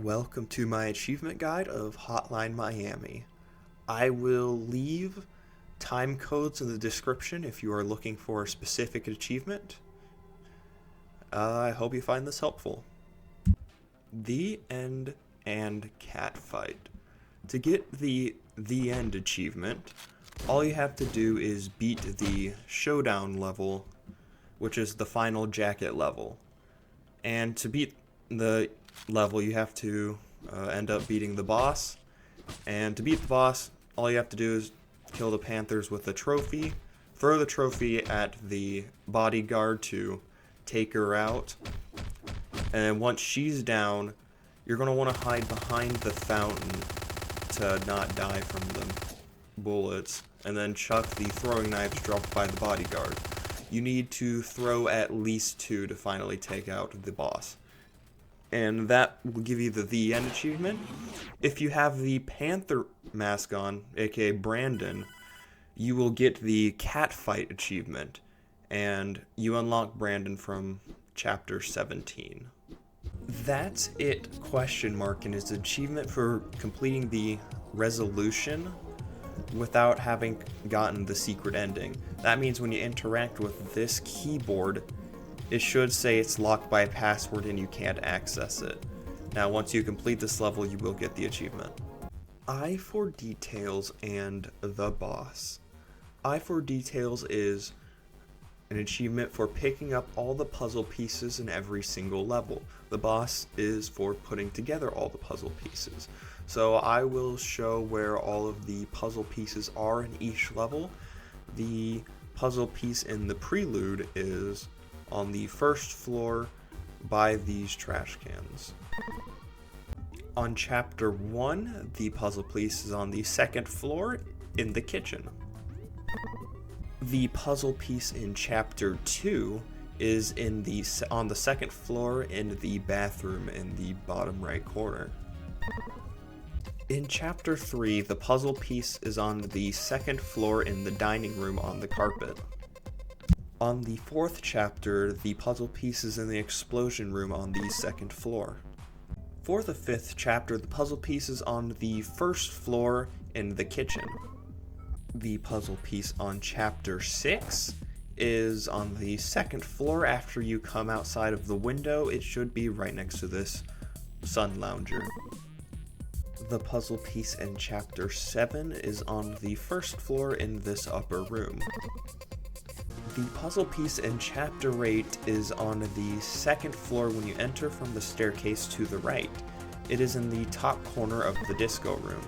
Welcome to my achievement guide of Hotline Miami. I will leave time codes in the description if you are looking for a specific achievement. I hope you find this helpful. The End and Cat Fight. To get the End achievement, all you have to do is beat the Showdown level, which is the final jacket level. And to beat the level, you have to end up beating the boss. And to beat the boss, all you have to do is kill the Panthers with a trophy, throw the trophy at the bodyguard to take her out, and once she's down, you're going to want to hide behind the fountain to not die from the bullets, and then chuck the throwing knives dropped by the bodyguard. You need to throw at least 2 to finally take out the boss. And that will give you the End achievement. If you have the Panther mask on, aka Brandon, you will get the Cat Fight achievement, and you unlock Brandon from chapter 17. That's it, ? And is achievement for completing the resolution without having gotten the secret ending. That means when you interact with this keyboard, it should say it's locked by a password and you can't access it. Now, once you complete this level, you will get the achievement. Eye for Details and the Boss. Eye for Details is an achievement for picking up all the puzzle pieces in every single level. The boss is for putting together all the puzzle pieces. So I will show where all of the puzzle pieces are in each level. The puzzle piece in the prelude is on the first floor by these trash cans. On chapter 1, the puzzle piece is on the second floor in the kitchen. The puzzle piece in chapter 2 is on the second floor in the bathroom in the bottom right corner. In chapter 3, the puzzle piece is on the second floor in the dining room on the carpet. On the 4th chapter, the puzzle piece is in the explosion room on the second floor. For the 5th chapter, the puzzle piece is on the first floor in the kitchen. The puzzle piece on chapter 6 is on the second floor after you come outside of the window. It should be right next to this sun lounger. The puzzle piece in chapter 7 is on the first floor in this upper room. The puzzle piece in chapter 8 is on the second floor when you enter from the staircase to the right. It is in the top corner of the disco room.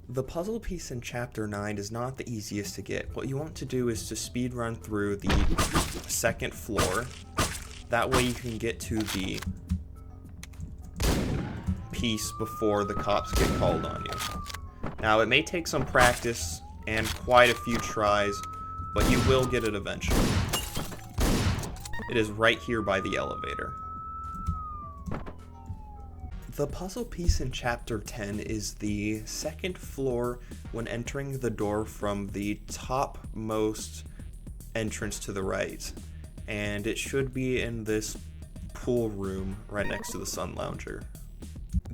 The puzzle piece in chapter 9 is not the easiest to get. What you want to do is to speed run through the second floor. That way you can get to the piece before the cops get called on you. Now, it may take some practice and quite a few tries, but you will get it eventually. It is right here by the elevator. The puzzle piece in chapter 10 is the second floor when entering the door from the topmost entrance to the right, and it should be in this pool room right next to the sun lounger.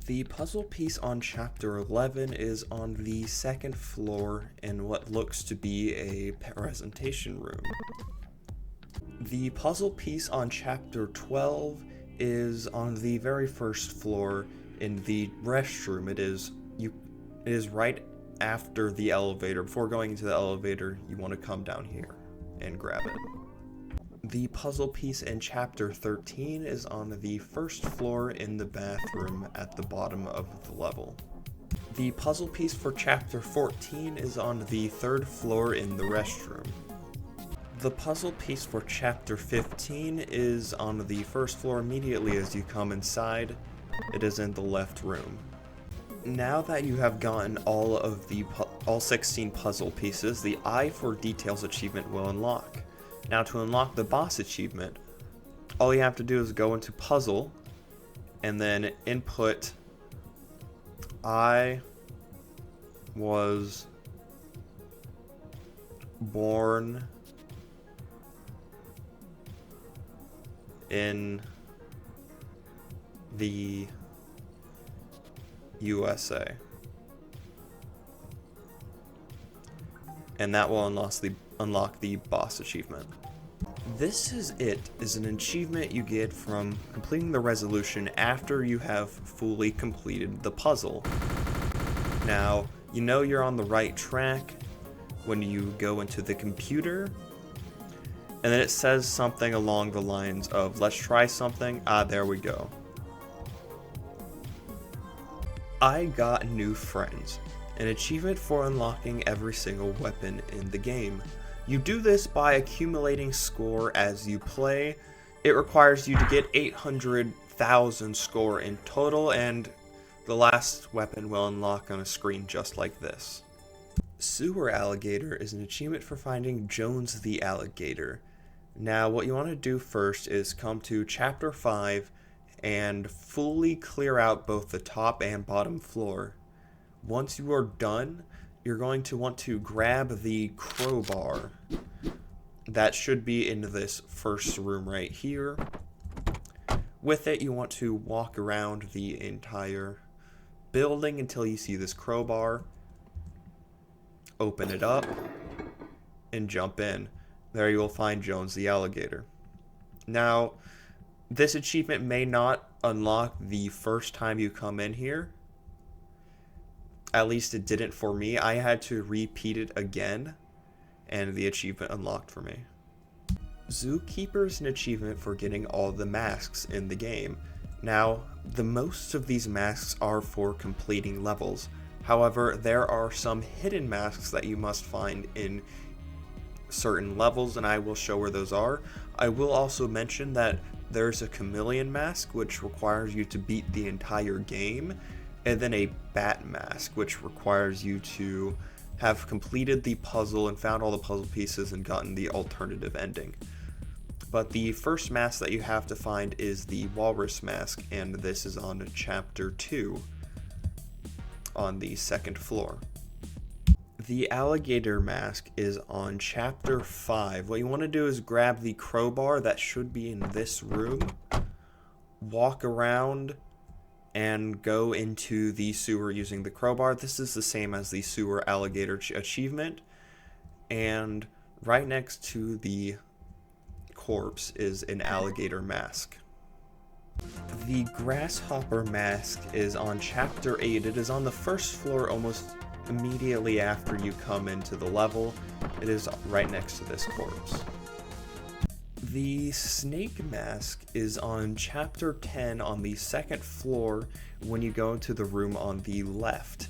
The puzzle piece on chapter 11 is on the second floor in what looks to be a presentation room. The puzzle piece on chapter 12 is on the very first floor in the restroom. It is right after the elevator. Before going into the elevator, you want to come down here and grab it. The puzzle piece in chapter 13 is on the first floor in the bathroom at the bottom of the level. The puzzle piece for chapter 14 is on the third floor in the restroom. The puzzle piece for chapter 15 is on the first floor immediately as you come inside. It is in the left room. Now that you have gotten all 16 puzzle pieces, the Eye for Details achievement will unlock. Now, to unlock the boss achievement, all you have to do is go into puzzle and then input I was born in the USA. And that will unlock the boss achievement. This is an achievement you get from completing the resolution after you have fully completed the puzzle. Now, you know you're on the right track when you go into the computer, and then it says something along the lines of, let's try something. There we go. I got new friends, an achievement for unlocking every single weapon in the game. You do this by accumulating score as you play. It requires you to get 800,000 score in total, and the last weapon will unlock on a screen just like this. Sewer Alligator is an achievement for finding Jones the Alligator. Now, what you want to do first is come to Chapter 5 and fully clear out both the top and bottom floor. Once you are done, you're going to want to grab the crowbar. That should be in this first room right here. With it, you want to walk around the entire building until you see this crowbar. Open it up and jump in. There you will find Jones the Alligator. Now, this achievement may not unlock the first time you come in here. At least it didn't for me. I had to repeat it again, and the achievement unlocked for me. Zookeeper is an achievement for getting all the masks in the game. Now, the most of these masks are for completing levels. However, there are some hidden masks that you must find in certain levels, and I will show where those are. I will also mention that there's a chameleon mask, which requires you to beat the entire game, and then a bat mask, which requires you to have completed the puzzle and found all the puzzle pieces and gotten the alternative ending. But the first mask that you have to find is the walrus mask, and this is on Chapter 2 on the second floor. The alligator mask is on Chapter 5. What you want to do is grab the crowbar that should be in this room, walk around, and go into the sewer using the crowbar. This is the same as the sewer alligator achievement, and right next to the corpse is an alligator mask. The grasshopper mask is on Chapter 8. It is on the first floor almost immediately after you come into the level. It is right next to this corpse. The snake mask is on Chapter 10 on the second floor when you go into the room on the left.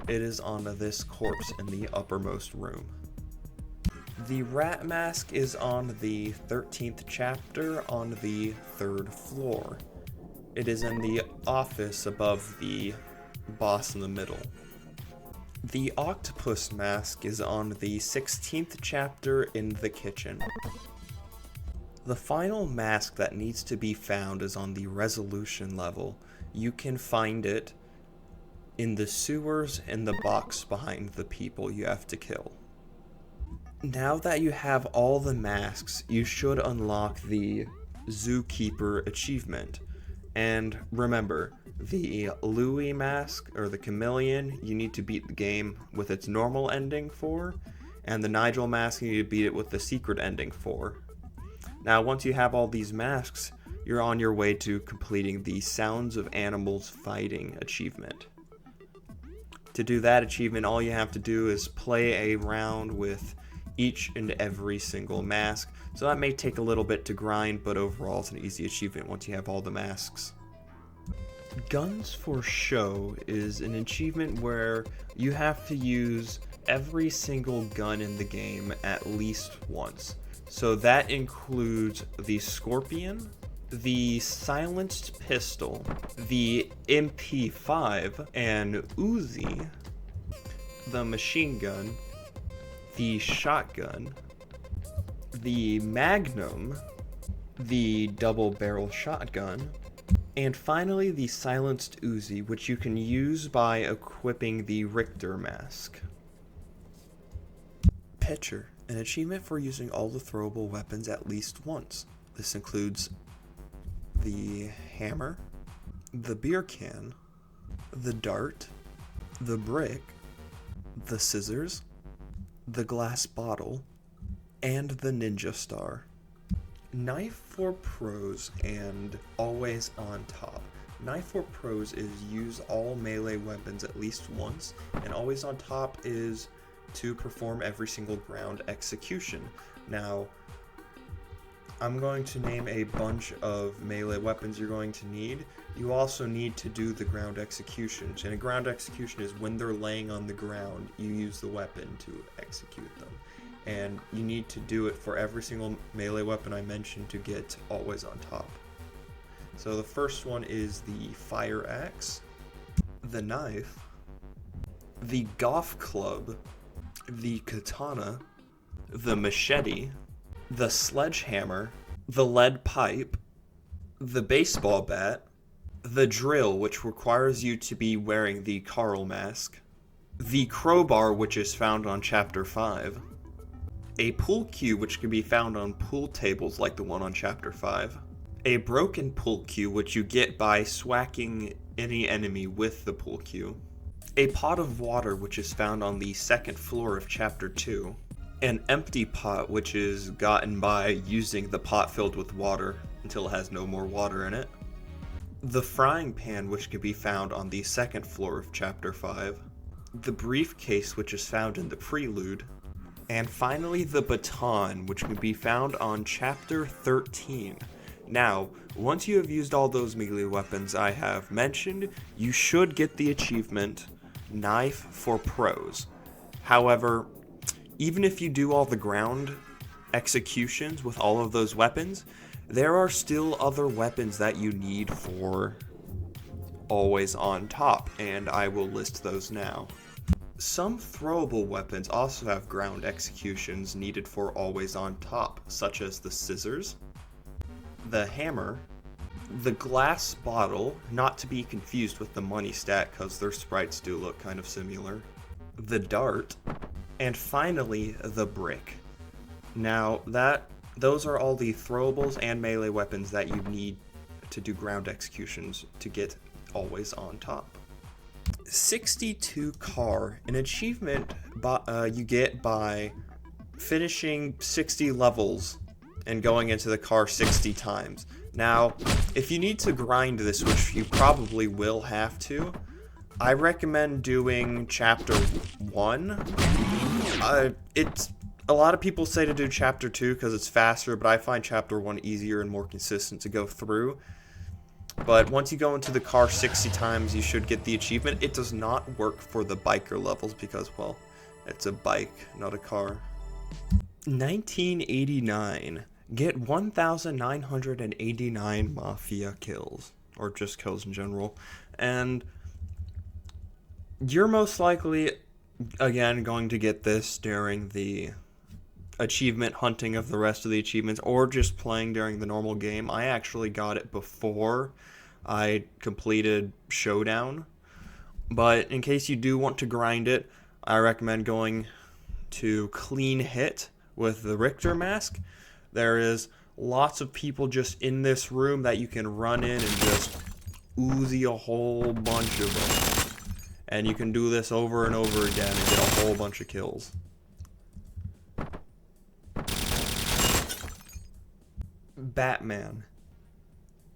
It is on this corpse in the uppermost room. The rat mask is on the 13th chapter on the third floor. It is in the office above the boss in the middle. The octopus mask is on the 16th chapter in the kitchen. The final mask that needs to be found is on the resolution level. You can find it in the sewers in the box behind the people you have to kill. Now that you have all the masks, you should unlock the Zookeeper achievement. And remember, the Louie mask, or the chameleon, you need to beat the game with its normal ending for, and the Nigel mask, you need to beat it with the secret ending for. Now, once you have all these masks, you're on your way to completing the Sounds of Animals Fighting achievement. To do that achievement, all you have to do is play a round with each and every single mask. So that may take a little bit to grind, but overall it's an easy achievement once you have all the masks. Guns for Show is an achievement where you have to use every single gun in the game at least once. So that includes the Scorpion, the Silenced Pistol, the MP5 and Uzi, the Machine Gun, the Shotgun, the Magnum, the Double Barrel Shotgun, and finally the Silenced Uzi, which you can use by equipping the Richter mask. Pitcher, an achievement for using all the throwable weapons at least once. This includes the hammer, the beer can, the dart, the brick, the scissors, the glass bottle, and the ninja star. Knife for pros and always on top. Knife for pros is use all melee weapons at least once, and always on top is to perform every single ground execution. Now, I'm going to name a bunch of melee weapons you're going to need. You also need to do the ground executions, and a ground execution is when they're laying on the ground, you use the weapon to execute them. And you need to do it for every single melee weapon I mentioned to get always on top. So the first one is the fire axe, the knife, the golf club, the katana, the machete, the sledgehammer, the lead pipe, the baseball bat, the drill, which requires you to be wearing the Carl mask, the crowbar, which is found on Chapter 5, a pool cue, which can be found on pool tables like the one on Chapter 5, a broken pool cue, which you get by swacking any enemy with the pool cue, a pot of water, which is found on the second floor of Chapter 2, an empty pot, which is gotten by using the pot filled with water until it has no more water in it, the frying pan, which can be found on the second floor of Chapter 5, the briefcase, which is found in the prelude, and finally the baton, which can be found on Chapter 13. Now, once you have used all those melee weapons I have mentioned, you should get the achievement Knife for Pros. However, even if you do all the ground executions with all of those weapons, there are still other weapons that you need for always on top, and I will list those now. Some throwable weapons also have ground executions needed for always on top, such as the scissors, the hammer, the glass bottle, not to be confused with the money stack because their sprites do look kind of similar, the dart, and finally the brick. Now those are all the throwables and melee weapons that you need to do ground executions to get always on top. 62 car, an achievement you get by finishing 60 levels and going into the car 60 times. Now, if you need to grind this, which you probably will have to, I recommend doing Chapter 1. A lot of people say to do Chapter 2 because it's faster, but I find Chapter 1 easier and more consistent to go through. But once you go into the car 60 times, you should get the achievement. It does not work for the biker levels because, well, it's a bike, not a car. 1989. Get 1,989 Mafia kills, or just kills in general. And you're most likely, again, going to get this during the achievement hunting of the rest of the achievements, or just playing during the normal game. I actually got it before I completed Showdown, but in case you do want to grind it, I recommend going to Clean Hit with the Richter mask. There is lots of people just in this room that you can run in and just Uzi a whole bunch of them, and you can do this over and over again and get a whole bunch of kills. Batman.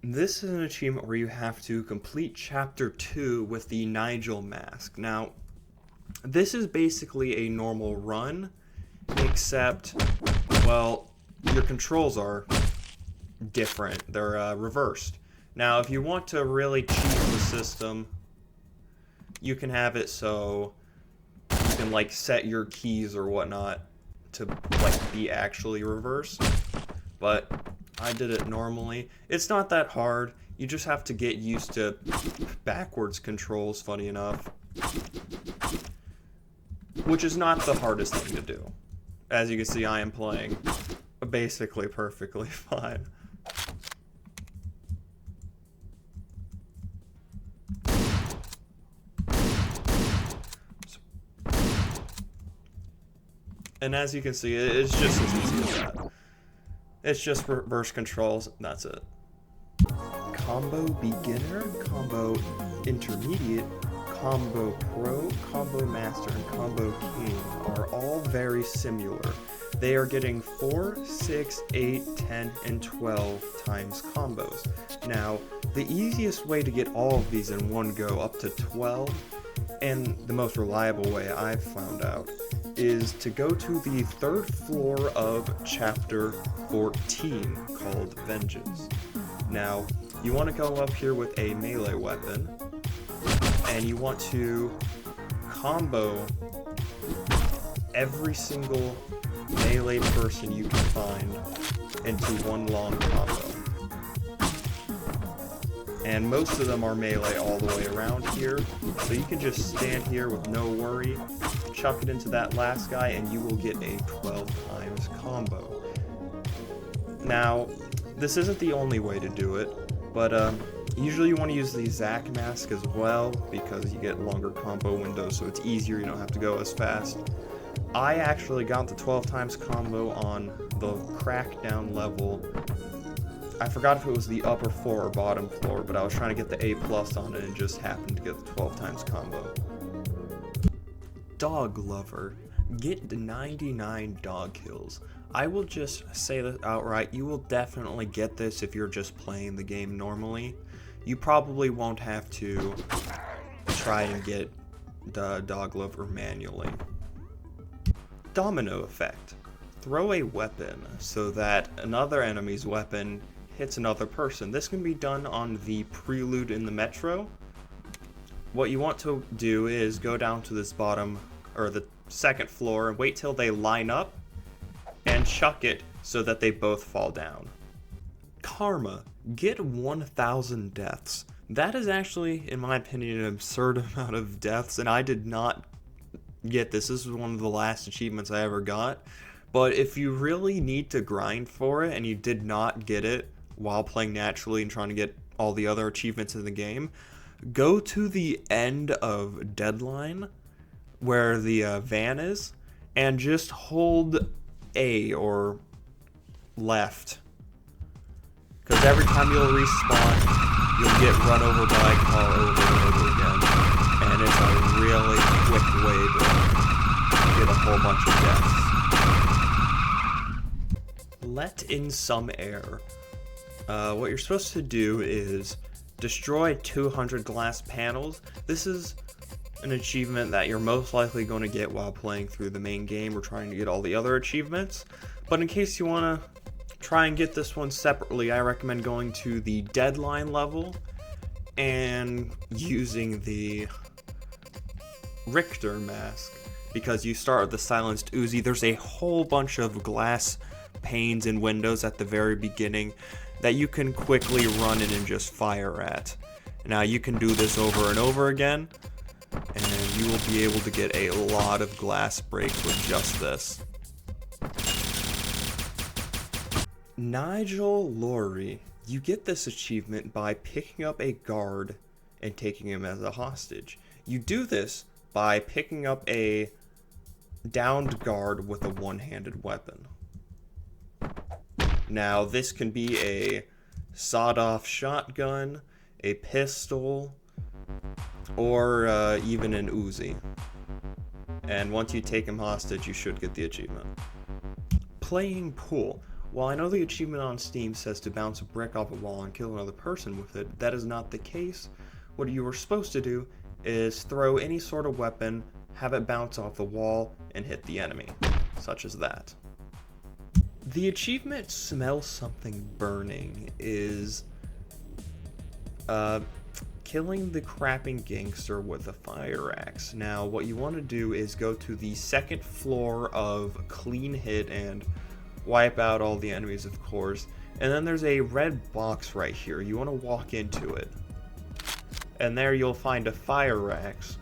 This is an achievement where you have to complete Chapter 2 with the Nigel mask. Now, this is basically a normal run, except, well, your controls are different. They're reversed. Now, if you want to really cheat the system, you can have it so you can, like, set your keys or whatnot to, like, be actually reversed. But I did it normally. It's not that hard. You just have to get used to backwards controls, funny enough. Which is not the hardest thing to do. As you can see, I am playing basically perfectly fine. And as you can see, it's just as easy as that. It's just reverse controls, and that's it. Combo beginner, combo intermediate, Combo Pro, Combo Master, and Combo King are all very similar. They are getting 4, 6, 8, 10, and 12 times combos. Now, the easiest way to get all of these in one go up to 12, and the most reliable way I've found out, is to go to the 3rd floor of Chapter 14, called Vengeance. Now, you want to go up here with a melee weapon, and you want to combo every single melee person you can find into one long combo. And most of them are melee all the way around here, so you can just stand here with no worry, chuck it into that last guy, and you will get a 12 times combo. Now, this isn't the only way to do it, but usually you want to use the Zac mask as well, because you get longer combo windows, so it's easier, you don't have to go as fast. I actually got the 12 times combo on the Crackdown level. I forgot if it was the upper floor or bottom floor, but I was trying to get the A+ on it and just happened to get the 12 times combo. Dog Lover. Get 99 dog kills. I will just say this outright, you will definitely get this if you're just playing the game normally. You probably won't have to try and get the Dog Lover manually. Domino Effect. Throw a weapon so that another enemy's weapon hits another person. This can be done on the Prelude in the Metro. What you want to do is go down to this bottom, or the 2nd floor, and wait till they line up, and chuck it so that they both fall down. Karma. Get 1,000 deaths. That is actually, in my opinion, an absurd amount of deaths, and I did not get this. This was one of the last achievements I ever got. But if you really need to grind for it, and you did not get it while playing naturally and trying to get all the other achievements in the game, go to the end of Deadline, where the van is, and just hold A or left. Because every time you'll respawn, you'll get run over by a car over and over again. And it's a really quick way to get a whole bunch of deaths. Let in some air. What you're supposed to do is destroy 200 glass panels. This is an achievement that you're most likely going to get while playing through the main game or trying to get all the other achievements. But in case you want to try and get this one separately, I recommend going to the Deadline level and using the Richter mask, because you start with the Silenced Uzi. There's a whole bunch of glass panes and windows at the very beginning that you can quickly run in and just fire at. Now you can do this over and over again, and you will be able to get a lot of glass breaks with just this. Nigel Lowrie. You get this achievement by picking up a guard and taking him as a hostage. You do this by picking up a downed guard with a one-handed weapon. Now, this can be a sawed-off shotgun, a pistol, or even an Uzi. And once you take him hostage, you should get the achievement. Playing pool. While I know the achievement on Steam says to bounce a brick off a wall and kill another person with it, that is not the case. What you are supposed to do is throw any sort of weapon, have it bounce off the wall, and hit the enemy, such as that. The achievement Smell Something Burning is killing the crapping gangster with a fire axe. Now, what you want to do is go to the 2nd floor of Clean Hit and wipe out all the enemies, of course. And then there's a red box right here. You want to walk into it. And there you'll find a fire axe,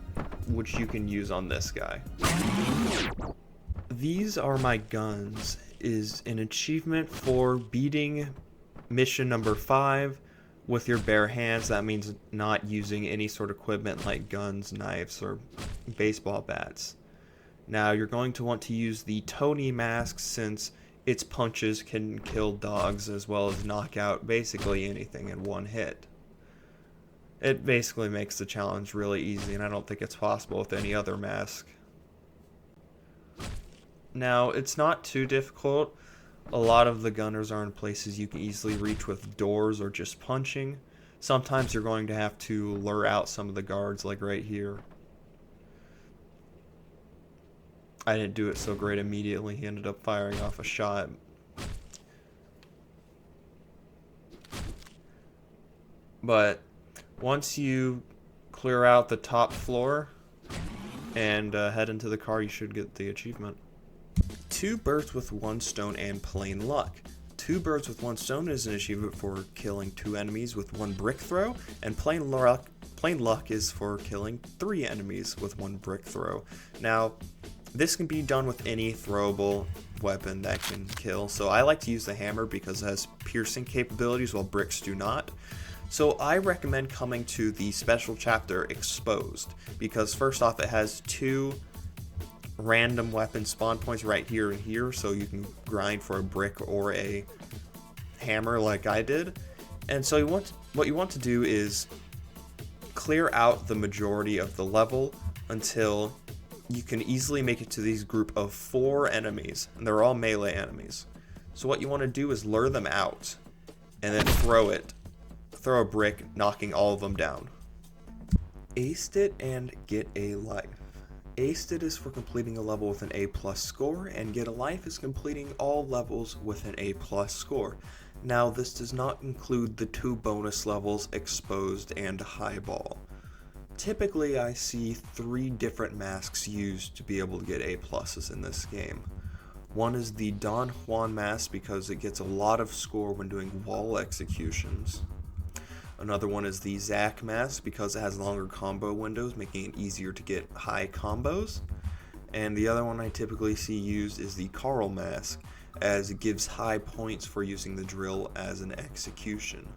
which you can use on this guy. These Are My Guns is an achievement for beating mission number 5 with your bare hands. That means not using any sort of equipment like guns, knives, or baseball bats. Now, you're going to want to use the Tony mask, since its punches can kill dogs as well as knock out basically anything in one hit. It basically makes the challenge really easy, and I don't think it's possible with any other mask. Now, it's not too difficult. A lot of the gunners are in places you can easily reach with doors or just punching. Sometimes you're going to have to lure out some of the guards, like right here. I didn't do it so great immediately. He ended up firing off a shot. But once you clear out the top floor and head into the car, you should get the achievement. 2 birds with 1 stone and plain luck. 2 birds with 1 stone is an achievement for killing 2 enemies with 1 brick throw, and plain luck is for killing 3 enemies with 1 brick throw. Now, this can be done with any throwable weapon that can kill, so I like to use the hammer because it has piercing capabilities while bricks do not. So I recommend coming to the special chapter Exposed, because first off, it has 2 random weapon spawn points right here and here, so you can grind for a brick or a hammer like I did. And so what you want to do is clear out the majority of the level until you can easily make it to these group of 4 enemies, and they're all melee enemies. So what you want to do is lure them out and then throw a brick, knocking all of them down. Aced it and get a life. Aced it is for completing a level with an A+ score, and get a life is completing all levels with an A+ score. Now, this does not include the 2 bonus levels, Exposed and Highball. Typically, I see 3 different masks used to be able to get A+ in this game. One is the Don Juan mask because it gets a lot of score when doing wall executions. Another one is the Zack mask because it has longer combo windows, making it easier to get high combos. And the other one I typically see used is the Carl mask, as it gives high points for using the drill as an execution.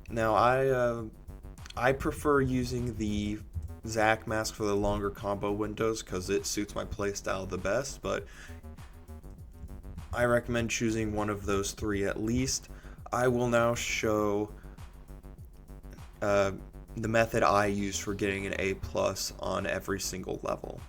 Now I prefer using the Zack mask for the longer combo windows because it suits my playstyle the best, but I recommend choosing one of those 3 at least. I will now show the method I use for getting an A+ on every single level.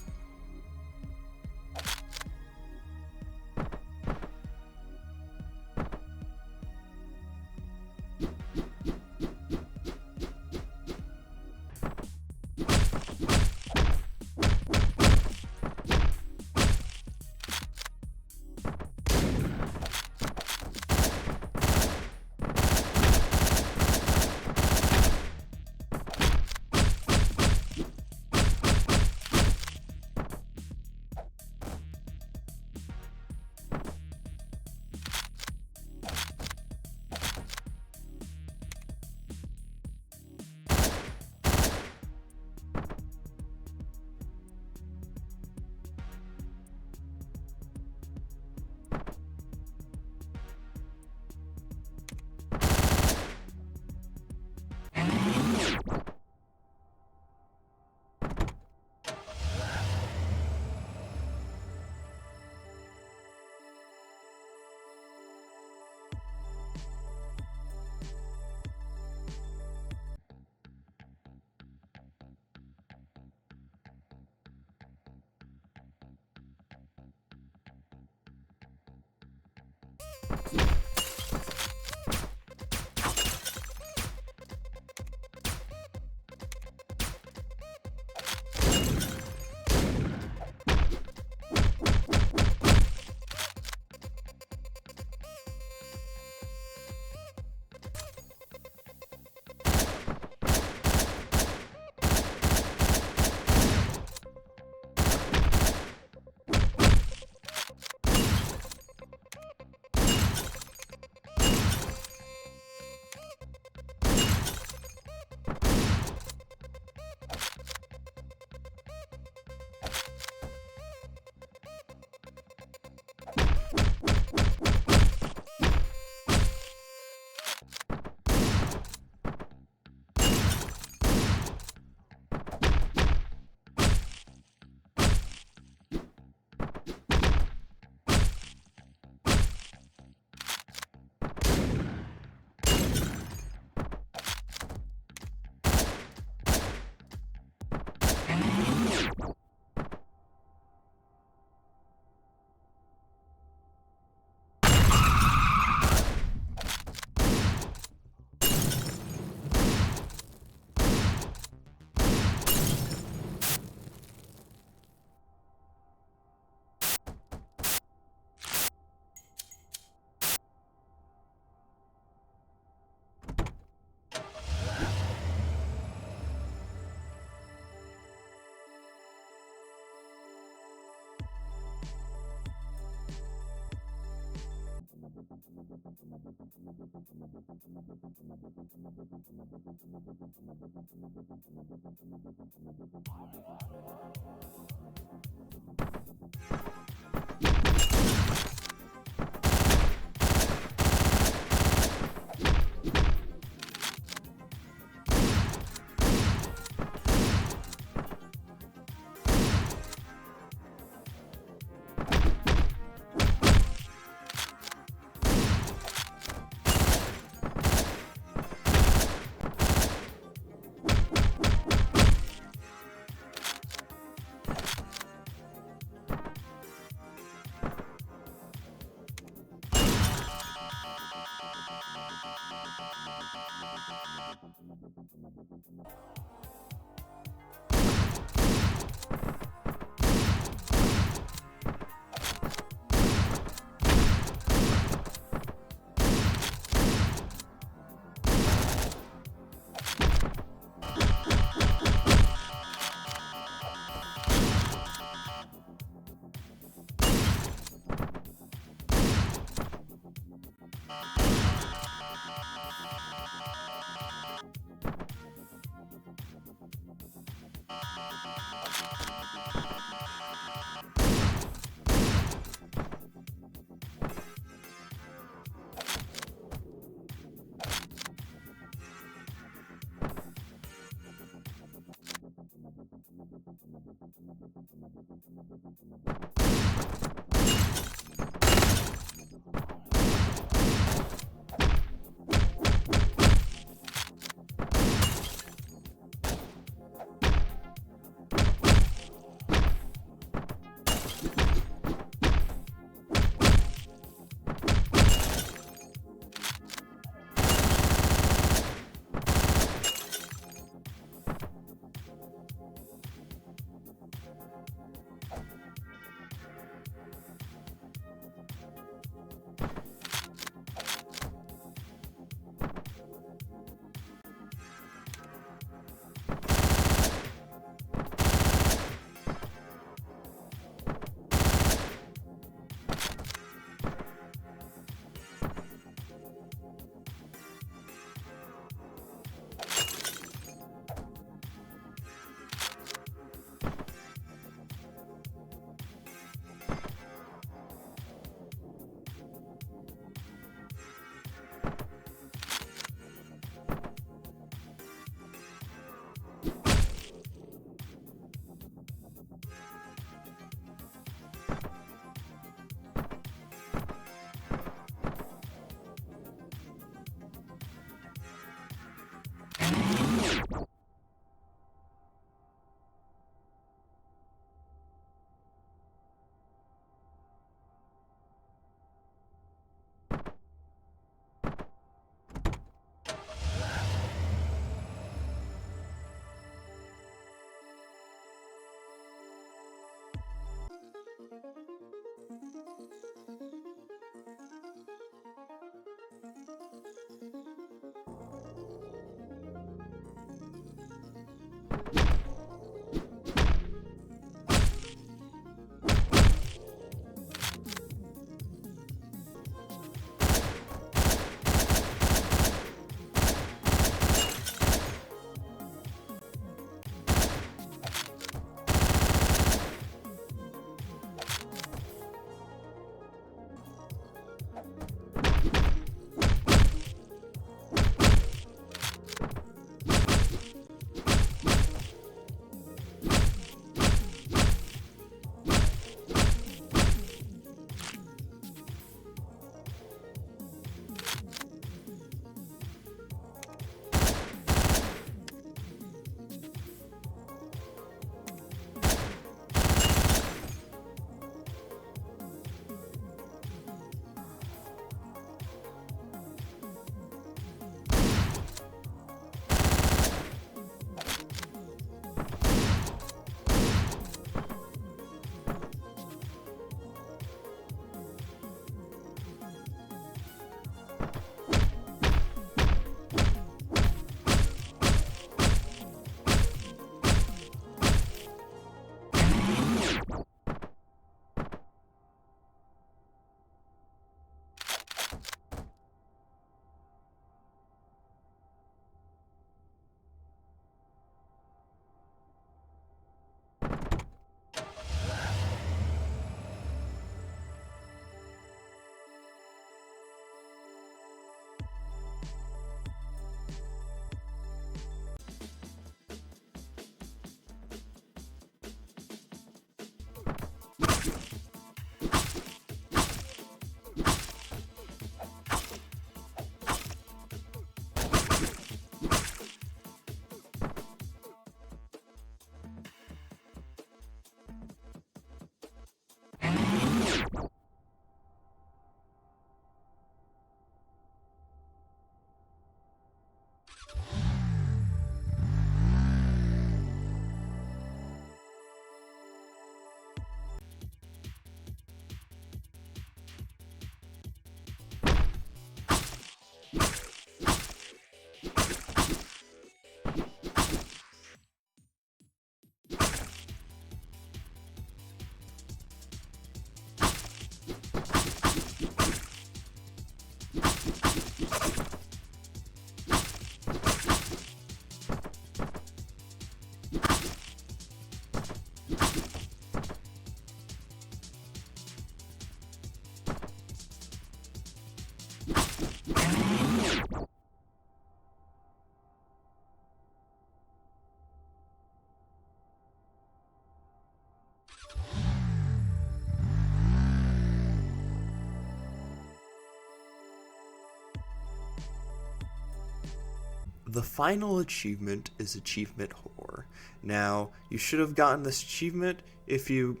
The final achievement is Achievement Whore. Now, you should have gotten this achievement if you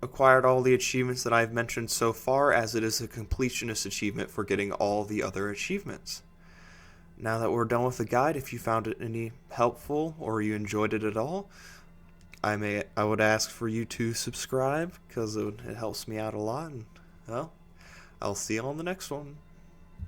acquired all the achievements that I've mentioned so far, as it is a completionist achievement for getting all the other achievements. Now that we're done with the guide, if you found it any helpful or you enjoyed it at all, I would ask for you to subscribe, because it helps me out a lot. And, well, I'll see you on the next one.